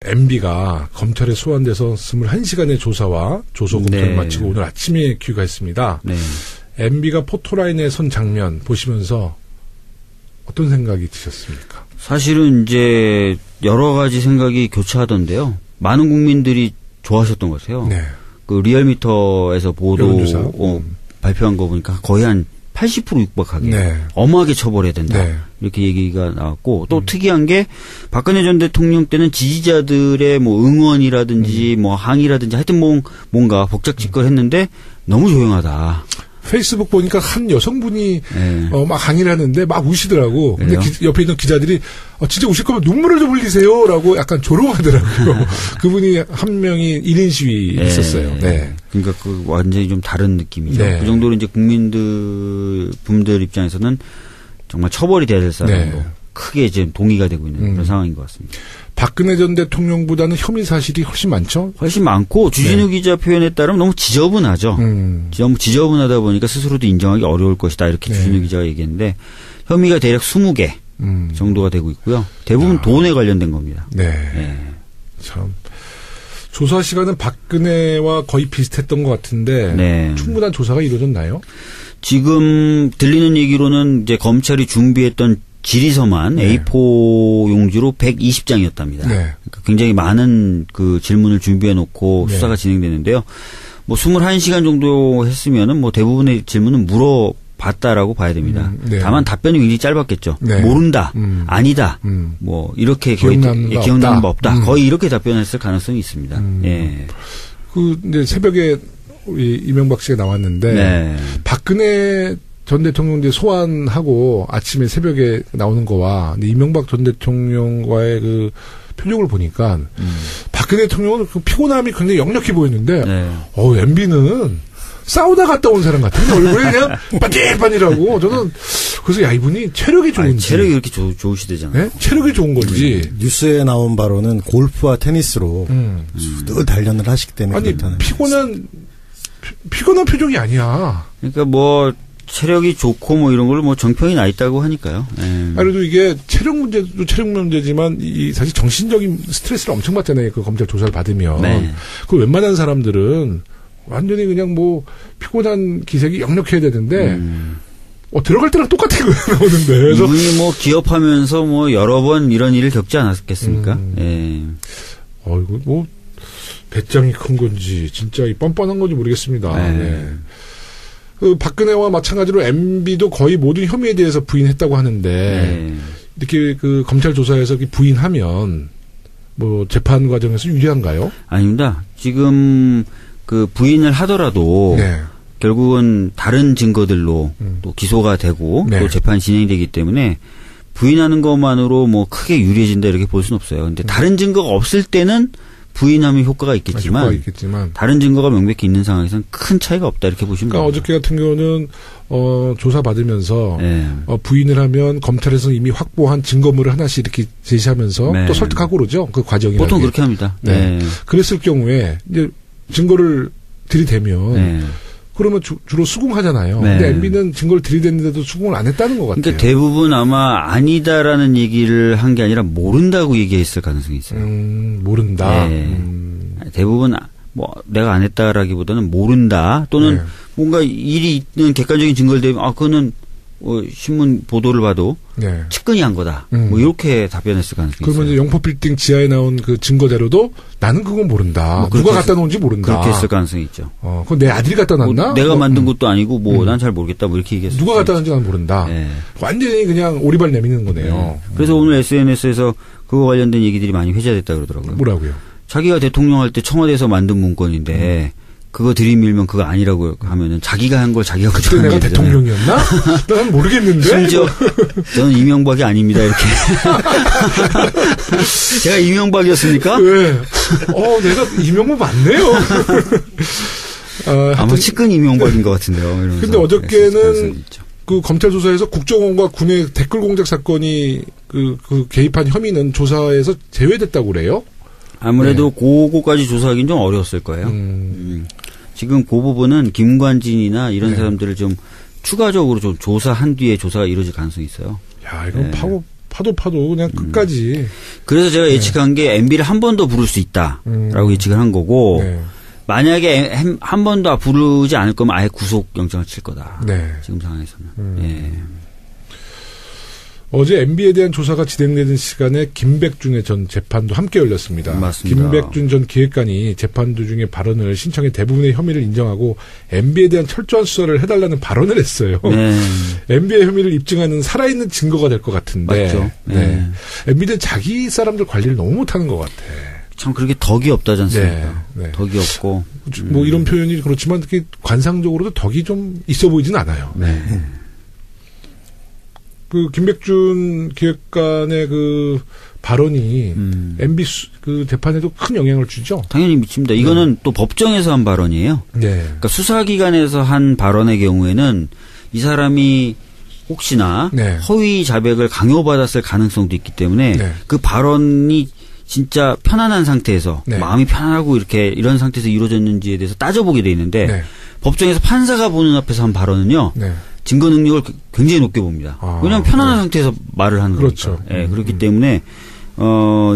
MB가 검찰에 소환돼서 21시간의 조사와 조서 검토를 네. 마치고 오늘 아침에 귀가했습니다. 네. MB가 포토라인에 선 장면 보시면서 어떤 생각이 드셨습니까? 사실은 이제 여러 가지 생각이 교차하던데요. 많은 국민들이 좋아하셨던 것 같아요. 네. 그 리얼미터에서 보도 여론조사. 발표한 거 보니까 거의 한 80% 육박하게 네. 엄하게 처벌해야 된다. 네. 이렇게 얘기가 나왔고 또 특이한 게 박근혜 전 대통령 때는 지지자들의 뭐 응원이라든지 뭐 항의라든지 하여튼 뭔가 복작짓걸했는데 너무 조용하다. 페이스북 보니까 한 여성분이 네. 막 강의를 하는데 막 우시더라고. 근데 그래요? 옆에 있는 기자들이 진짜 우실 거면 눈물을 좀 흘리세요라고 약간 조롱하더라고요. 그분이 한 명이 1인 시위 네. 있었어요. 네. 그러니까 그 완전히 좀 다른 느낌이죠. 네. 그 정도로 이제 분들 입장에서는 정말 처벌이 돼야 될 사람으로 네. 크게 지금 동의가 되고 있는 그런 상황인 것 같습니다. 박근혜 전 대통령보다는 혐의 사실이 훨씬 많죠? 훨씬 많고 주진우 기자 표현에 따르면 너무 지저분하죠. 너무 지저분하다 보니까 스스로도 인정하기 어려울 것이다. 이렇게 네. 주진우 기자가 얘기했는데 혐의가 대략 20개 정도가 되고 있고요. 대부분 돈에 관련된 겁니다. 네. 네. 참. 조사 시간은 박근혜와 거의 비슷했던 것 같은데 네. 충분한 조사가 이루어졌나요? 지금 들리는 얘기로는 이제 검찰이 준비했던 질의서만 네. A4 용지로 120장이었답니다. 네. 그러니까 굉장히 많은 그 질문을 준비해 놓고 네. 수사가 진행되는데요. 뭐 21시간 정도 했으면은 뭐 대부분의 질문은 물어봤다라고 봐야 됩니다. 네. 다만 답변이 굉장히 짧았겠죠. 네. 모른다, 아니다, 뭐 이렇게 거의 기억나는 바 없다. 거의 이렇게 답변했을 가능성이 있습니다. 예. 근데 새벽에 우리 이명박 씨가 나왔는데 네. 박근혜 전 대통령 이제 소환하고 아침에 새벽에 나오는 거와 근데 이명박 전 대통령과의 그 표정을 보니까 박근혜 대통령은 그 피곤함이 굉장히 역력해 보였는데 네. MB는 싸우다 갔다 온 사람 같은데 얼굴이 그냥 반질반질하고 저는 그래서 야 이분이 체력이 좋은지 체력이 이렇게 좋으시대잖아요. 네? 체력이 좋은 건지 뉴스에 나온 바로는 골프와 테니스로 늘 단련을 하시기 때문에 아니 그렇다는 피곤한 표정이 아니야. 그러니까 뭐 체력이 좋고 뭐 이런 걸 뭐 정평이 나 있다고 하니까요. 그래도 이게 체력 문제도 체력 문제지만 이 사실 정신적인 스트레스를 엄청 받잖아요. 그 검찰 조사를 받으면. 네. 그 웬만한 사람들은 완전히 그냥 뭐 피곤한 기색이 역력해야 되는데 들어갈 때랑 똑같은 거예요 나오는데. 그래서 이분이 뭐 기업하면서 뭐 여러 번 이런 일을 겪지 않았겠습니까? 예. 이거 뭐 배짱이 큰 건지 진짜 이 뻔뻔한 건지 모르겠습니다. 네. 네. 그 박근혜와 마찬가지로 MB도 거의 모든 혐의에 대해서 부인했다고 하는데 네. 이렇게 그 검찰 조사에서 부인하면 뭐 재판 과정에서 유리한가요? 아닙니다. 지금 그 부인을 하더라도 네. 결국은 다른 증거들로 또 기소가 되고 네. 또 재판이 진행되기 때문에 부인하는 것만으로 뭐 크게 유리해진다 이렇게 볼 수는 없어요. 근데 다른 증거가 없을 때는 부인하면 효과가 있겠지만, 다른 증거가 명백히 있는 상황에서는 큰 차이가 없다 이렇게 보시면 그러니까 됩니다. 어저께 같은 경우는 조사 받으면서 네. 부인을 하면 검찰에서 이미 확보한 증거물을 하나씩 이렇게 제시하면서 네. 또 설득하고 그러죠. 그 과정이 보통 그렇게 합니다. 네. 네. 그랬을 경우에 이제 증거를 들이대면 네. 그러면 주로 수긍하잖아요. 네. 근데 MB는 증거를 들이댔는데도 수긍을 안 했다는 것 같아요. 그러니까 대부분 아마 아니다라는 얘기를 한 게 아니라 모른다고 얘기했을 가능성이 있어요. 모른다. 네. 대부분 뭐 내가 안 했다라기보다는 모른다 또는 네. 뭔가 일이 있는 객관적인 증거를 대면 그거는 신문 보도를 봐도 네. 측근이 한 거다. 뭐 이렇게 답변했을 가능성이 있어요. 그러면 이제 영포빌딩 지하에 나온 그 증거 자료도 나는 그건 모른다. 뭐 누가 갖다 놓은지 모른다. 그렇게 했을 가능성이 있죠. 그건 내 아들이 갖다 놨나? 뭐 내가 만든 것도 아니고 뭐 난 잘 모르겠다. 뭐 이렇게 얘기했어요. 누가 갖다 놨는지 난 모른다. 네. 완전히 그냥 오리발 내미는 거네요. 네. 그래서 오늘 SNS에서 그거 관련된 얘기들이 많이 회자됐다 그러더라고요. 뭐라고요? 자기가 대통령 할 때 청와대에서 만든 문건인데 그거 들이밀면 그거 아니라고 하면은 자기가 한 걸 자기가 그때 내가 대통령이었나? 난 모르겠는데. 심지어 저는 이명박이 아닙니다 이렇게. 제가 이명박이었습니까? 네. 내가 이명박 맞네요. 아마 측근 이명박인 것 같은데요. 근데 어저께는 그 검찰 조사에서 국정원과 군의 댓글 공작 사건이 그 개입한 혐의는 조사에서 제외됐다고 그래요? 아무래도 그거까지 조사하기는 좀 어려웠을 거예요. 지금 그 부분은 김관진이나 이런 사람들을 좀 추가적으로 좀 조사한 뒤에 조사가 이루어질 가능성이 있어요. 야, 이건 파도 그냥 끝까지. 그래서 제가 예측한 게 MB를 한 번 더 부를 수 있다라고 예측을 한 거고 네. 만약에 한 번 더 부르지 않을 거면 아예 구속영장을 칠 거다. 네. 지금 상황에서는. 예. 어제 MB에 대한 조사가 진행되는 시간에 김백준의 전 재판도 함께 열렸습니다. 맞습니다. 김백준 전 기획관이 재판 도중에 발언을 신청해 대부분의 혐의를 인정하고 MB에 대한 철저한 수사를 해달라는 발언을 했어요. 네. MB의 혐의를 입증하는 살아있는 증거가 될 것 같은데. 맞죠. 네. MB는 자기 사람들 관리를 너무 못하는 것 같아. 참 그렇게 덕이 없다지 않습니까? 네. 네. 덕이 없고. 뭐 이런 표현이 그렇지만 특히 관상적으로도 덕이 좀 있어 보이진 않아요. 네. 그 김백준 기획관의 그 발언이 MB 그 재판에도 큰 영향을 주죠. 당연히 미칩니다. 이거는 또 법정에서 한 발언이에요. 네. 그러니까 수사기관에서 한 발언의 경우에는 이 사람이 혹시나 네. 허위 자백을 강요받았을 가능성도 있기 때문에 네. 그 발언이 진짜 편안한 상태에서 네. 마음이 편안하고 이런 상태에서 이루어졌는지에 대해서 따져보게 돼 있는데 네. 법정에서 판사가 보는 앞에서 한 발언은요. 네. 증거 능력을 굉장히 높게 봅니다. 왜냐하면 편안한 네. 상태에서 말을 하는 그렇죠. 거니까. 네, 그렇기 때문에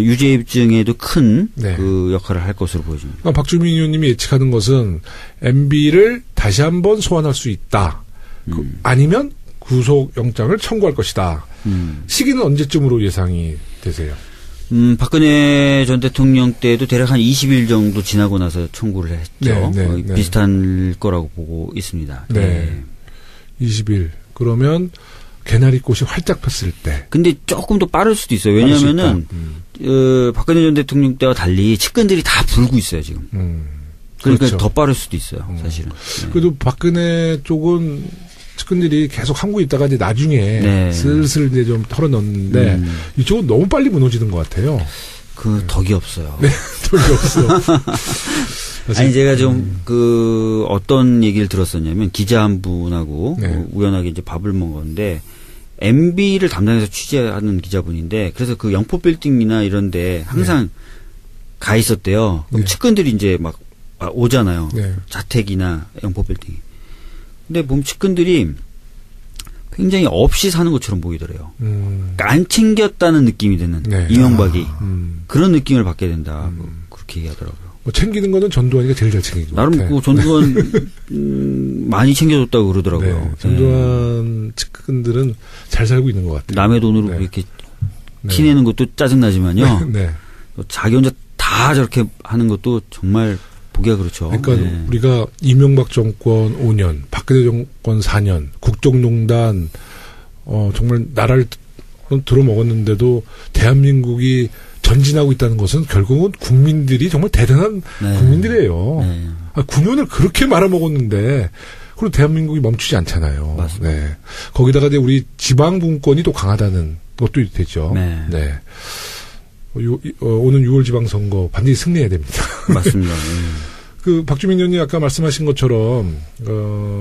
유죄 입증에도 큰 네. 그 역할을 할 것으로 보여집니다. 그러니까 박주민 의원님이 예측하는 것은 MB를 다시 한번 소환할 수 있다. 아니면 구속영장을 청구할 것이다. 시기는 언제쯤으로 예상이 되세요? 박근혜 전 대통령 때도 대략 한 20일 정도 지나고 나서 청구를 했죠. 네. 비슷할 거라고 보고 있습니다. 네. 20일. 그러면 개나리꽃이 활짝 폈을 때. 근데 조금 더 빠를 수도 있어요. 왜냐하면은 박근혜 전 대통령 때와 달리 측근들이 다 불고 있어요 지금. 그러니까 그렇죠. 더 빠를 수도 있어요. 사실은. 네. 그래도 박근혜 쪽은 측근들이 계속 함고 있다가 이제 나중에 네. 슬슬 이제 좀 털어넣는데 이쪽은 너무 빨리 무너지는 것 같아요. 그 덕이 없어요. 네, 덕이 없어. 아니 제가 좀 어떤 얘기를 들었었냐면 기자 한 분하고 네. 우연하게 이제 밥을 먹었는데 MB를 담당해서 취재하는 기자분인데 그래서 그 영포 빌딩이나 이런데 항상 가 있었대요. 그럼 측근들이 이제 막 오잖아요. 네. 자택이나 영포 빌딩. 근데 보면 측근들이 굉장히 없이 사는 것처럼 보이더래요. 그러니까 안 챙겼다는 느낌이 드는 네. 이명박이 그런 느낌을 받게 된다. 그렇게 얘기하더라고요. 뭐 챙기는 거는 전두환이가 제일 잘 챙기죠. 나름 그 전두환 많이 챙겨줬다고 그러더라고요. 네, 전두환 측근들은 잘 살고 있는 것 같아요. 남의 돈으로 네. 이렇게 티내는 것도 짜증나지만요. 네. 자기 혼자 다 저렇게 하는 것도 정말 보기가 그렇죠. 그러니까 네. 우리가 이명박 정권 5년, 박근혜 정권 4년, 국정농단 정말 나라를 들어먹었는데도 대한민국이 전진하고 있다는 것은 결국은 국민들이 정말 대단한 네. 국민들이에요. 네. 9년을 그렇게 말아먹었는데 그리고 대한민국이 멈추지 않잖아요. 맞습니다. 네. 거기다가 이제 우리 지방 분권이 또 강하다는 것도 되죠. 네. 네. 오는 6월 지방선거 반드시 승리해야 됩니다. 맞습니다. 그 박주민 의원님 아까 말씀하신 것처럼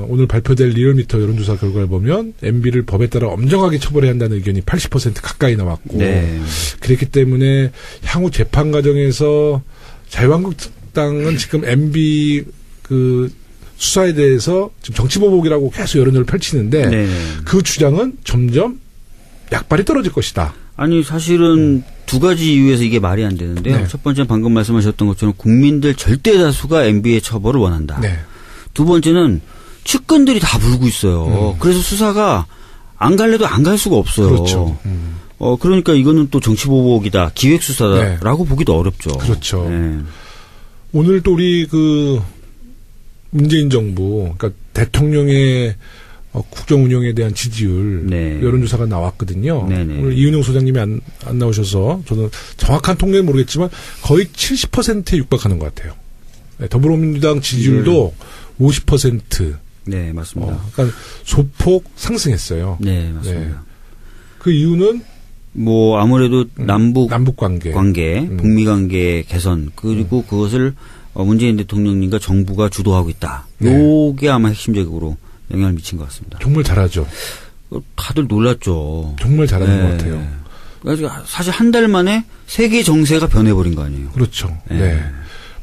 오늘 발표될 리얼미터 여론조사 결과를 보면 MB를 법에 따라 엄정하게 처벌해야 한다는 의견이 80% 가까이 나왔고 네. 그렇기 때문에 향후 재판 과정에서 자유한국당은 지금 MB 그 수사에 대해서 지금 정치보복이라고 계속 여론을 펼치는데 네. 그 주장은 점점 약발이 떨어질 것이다. 아니 사실은 두 가지 이유에서 이게 말이 안 되는데요. 네. 첫 번째는 방금 말씀하셨던 것처럼 국민들 절대 다수가 MB의 처벌을 원한다. 네. 두 번째는 측근들이 다 불고 있어요. 그래서 수사가 안 갈래도 안 갈 수가 없어요. 그렇죠. 그러니까 이거는 또 정치보복이다, 기획수사다라고 보기도 어렵죠. 그렇죠. 네. 오늘 또 우리 그 문재인 정부, 그러니까 대통령의 국정 운영에 대한 지지율 네. 여론조사가 나왔거든요. 네네. 오늘 이은영 소장님이 안 나오셔서 저는 정확한 통계는 모르겠지만 거의 70%에 육박하는 것 같아요. 네, 더불어민주당 지지율도 50%. 네, 맞습니다. 그러니까 소폭 상승했어요. 네, 맞습니다. 네. 그 이유는 뭐 아무래도 남북 관계, 북미 관계 개선 그리고 그것을 문재인 대통령님과 정부가 주도하고 있다. 네. 요게 아마 핵심적으로 영향을 미친 것 같습니다. 정말 잘하죠. 다들 놀랐죠. 정말 잘하는 네. 것 같아요. 그러니까 사실 한 달 만에 세계 정세가 변해버린 거 아니에요. 그렇죠. 네. 네.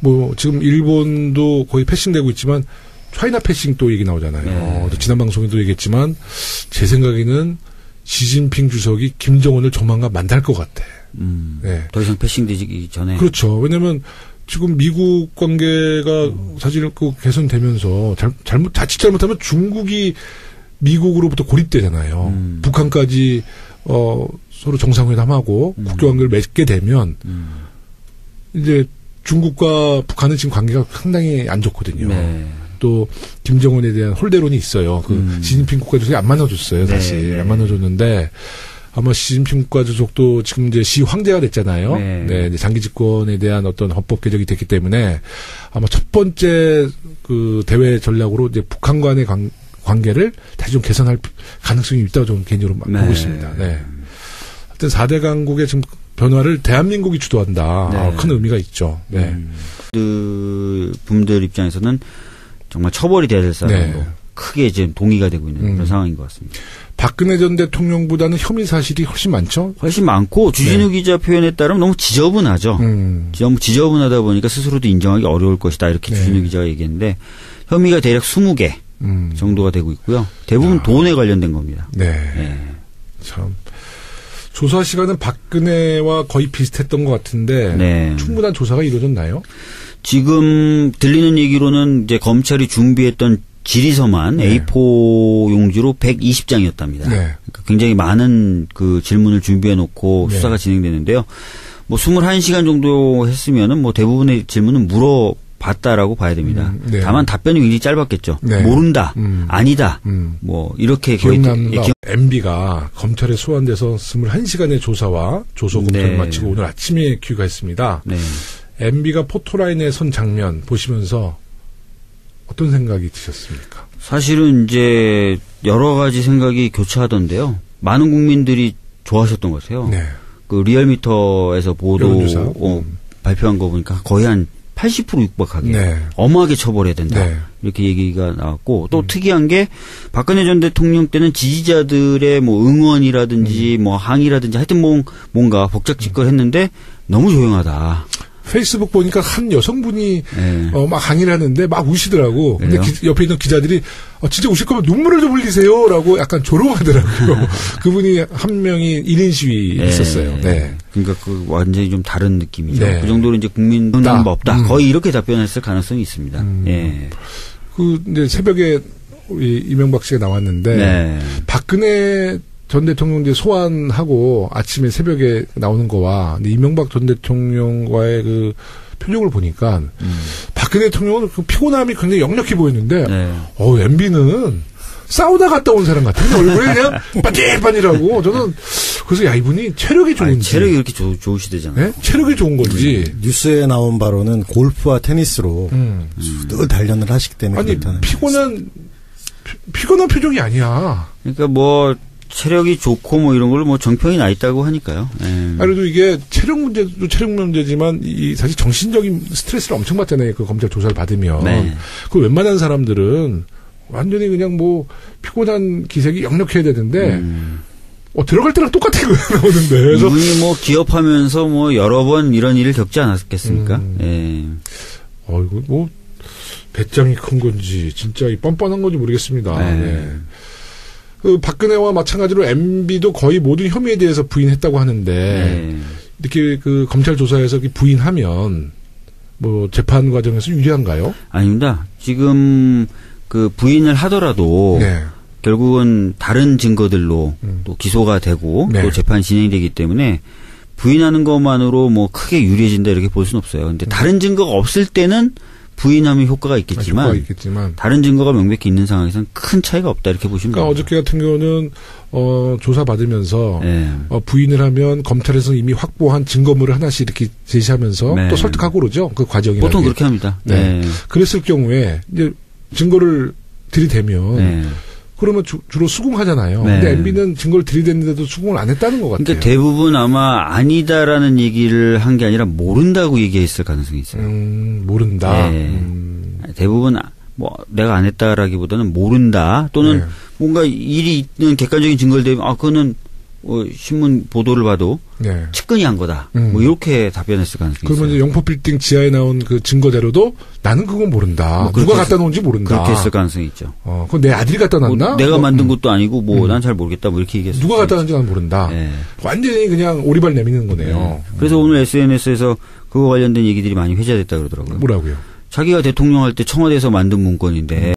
뭐 지금 일본도 거의 패싱되고 있지만 차이나 패싱 또 얘기 나오잖아요. 네. 지난 방송에도 얘기했지만 제 생각에는 시진핑 주석이 김정은을 조만간 만날 것 같아. 네. 더 이상 패싱되기 전에. 그렇죠. 왜냐면 지금 미국 관계가 사실 그 개선되면서 자칫 잘못하면 중국이 미국으로부터 고립되잖아요. 북한까지 서로 정상회담하고 국교관계를 맺게 되면 이제 중국과 북한은 지금 관계가 상당히 안 좋거든요. 네. 또 김정은에 대한 홀대론이 있어요. 그 시진핑 국가주석이 안 만나줬어요. 사실 네. 안 만나줬는데 아마 시진핑 국가주석도 지금 이제 시 황제가 됐잖아요. 네. 네, 이제 장기 집권에 대한 어떤 헌법 개정이 됐기 때문에 아마 첫 번째 그 대외 전략으로 이제 북한 간의 관계를 다시 좀 개선할 가능성이 있다고 저는 개인적으로 네. 보고 있습니다. 네. 하여튼 4대 강국의 지금 변화를 대한민국이 주도한다. 네. 큰 의미가 있죠. 네. 그 분들 입장에서는 정말 처벌이 돼야 될 사람으로 네. 크게 지금 동의가 되고 있는 그런 상황인 것 같습니다. 박근혜 전 대통령보다는 혐의 사실이 훨씬 많죠? 훨씬 많고 주진우 네. 기자 표현에 따르면 너무 지저분하죠. 너무 지저분하다 보니까 스스로도 인정하기 어려울 것이다. 이렇게 네. 주진우 기자가 얘기했는데 혐의가 대략 20개 정도가 되고 있고요. 대부분 돈에 관련된 겁니다. 네. 네. 참. 조사 시간은 박근혜와 거의 비슷했던 것 같은데 네. 충분한 조사가 이루어졌나요? 지금 들리는 얘기로는 이제 검찰이 준비했던 질의서만 네. A4 용지로 120장이었답니다. 네. 그러니까 굉장히 많은 그 질문을 준비해 놓고 네. 수사가 진행되는데요. 뭐 21시간 정도 했으면은 뭐 대부분의 질문은 물어봤다라고 봐야 됩니다. 네. 다만 답변이 굉장히 짧았겠죠. 네. 모른다, 아니다, 뭐 이렇게 기억납니다. MB가 검찰에 소환돼서 21시간의 조사와 조서 검토를 네. 마치고 오늘 아침에 귀가했습니다. 네. MB가 포토라인에 선 장면 보시면서 어떤 생각이 드셨습니까? 사실은 이제 여러 가지 생각이 교차하던데요. 많은 국민들이 좋아하셨던 것 같아요. 네. 그 리얼미터에서 보도 발표한 거 보니까 거의 한 80% 육박하게 네. 엄하게 처벌해야 된다. 네. 이렇게 얘기가 나왔고 또 특이한 게 박근혜 전 대통령 때는 지지자들의 뭐 응원이라든지 뭐 항의라든지 하여튼 뭔가 복작짓걸했는데 너무 조용하다. 페이스북 보니까 한 여성분이 네. 막 항의를 하는데 막 우시더라고. 근데 옆에 있는 기자들이 진짜 우실 거면 눈물을 좀 흘리세요라고 약간 조롱하더라고요. 그분이 한 명이 1인 시위 네. 있었어요. 네. 그러니까 그 완전히 좀 다른 느낌이죠. 네. 그 정도로 이제 국민 응답 없다. 거의 이렇게 답변했을 가능성이 있습니다. 예. 그 이제 새벽에 우리 이명박 씨가 나왔는데 네. 박근혜 전 대통령 이제 소환하고 아침에 새벽에 나오는 거와 이명박 전 대통령과의 그 표정을 보니까 박근혜 대통령은 그 피곤함이 굉장히 역력해 보였는데 네. MB는 사우나 갔다 온 사람 같은데 얼굴이 그냥 반질반질하고 저는 그래서 야 이분이 체력이 좋은지 체력이 이렇게 좋으시대잖아요. 네? 체력이 좋은 건지 뉴스에 나온 바로는 골프와 테니스로 늘 단련을 하시기 때문에 아니 그렇다는 피곤한 표정이 아니야. 그러니까 뭐 체력이 좋고 뭐 이런 걸로 뭐 정평이 나 있다고 하니까요. 그래도 이게 체력 문제도 체력 문제지만 이 사실 정신적인 스트레스를 엄청 받잖아요. 그 검찰 조사를 받으면. 네. 그 웬만한 사람들은 완전히 그냥 뭐 피곤한 기색이 역력해야 되는데 들어갈 때랑 똑같은 거예요. 나오는데. 그래서 이분이 뭐 기업하면서 뭐 여러 번 이런 일을 겪지 않았겠습니까? 예. 이거 뭐 배짱이 큰 건지 진짜 뻔뻔한 건지 모르겠습니다. 네. 네. 그 박근혜와 마찬가지로 MB도 거의 모든 혐의에 대해서 부인했다고 하는데 이렇게 그 검찰 조사에서 부인하면 뭐 재판 과정에서 유리한가요? 아닙니다. 지금 그 부인을 하더라도 네. 결국은 다른 증거들로 또 기소가 되고 네. 또 재판이 진행되기 때문에 부인하는 것만으로 뭐 크게 유리해진다 이렇게 볼 수는 없어요. 근데 다른 증거가 없을 때는 부인하면 효과가 있겠지만 다른 증거가 명백히 있는 상황에서는 큰 차이가 없다 이렇게 보시면 됩니다. 어저께 같은 경우는 조사 받으면서 네. 부인을 하면 검찰에서 이미 확보한 증거물을 하나씩 이렇게 제시하면서 네. 또 설득하고 그러죠. 그 과정이 보통 그렇게 합니다. 네. 네. 그랬을 경우에 이제 증거를 들이대면 네. 그러면 주로 수긍하잖아요. 네. 근데 MB는 증거를 들이댔는데도 수긍을 안 했다는 것 같아요. 그러니까 대부분 아마 아니다라는 얘기를 한 게 아니라 모른다고 얘기했을 가능성이 있어요. 모른다. 네. 대부분 뭐 내가 안 했다라기보다는 모른다 또는 네. 뭔가 일이 있는 객관적인 증거를 대면 그거는 신문 보도를 봐도 네. 측근이 한 거다. 뭐 이렇게 답변했을 가능성이 있어요. 그러면 이제 영포빌딩 지하에 나온 그 증거 자료도 나는 그건 모른다. 뭐 누가 갖다 놓은지 모른다. 그렇게 했을 가능성이 있죠. 그건 내 아들이 갖다 놨나? 내가 만든 것도 아니고 난 잘 모르겠다. 뭐 이렇게 얘기했어요. 누가 갖다 놨는지 난 모른다. 네. 완전히 그냥 오리발 내미는 거네요. 네. 그래서 오늘 SNS에서 그거 관련된 얘기들이 많이 회자됐다 그러더라고요. 뭐라고요? 자기가 대통령 할 때 청와대에서 만든 문건인데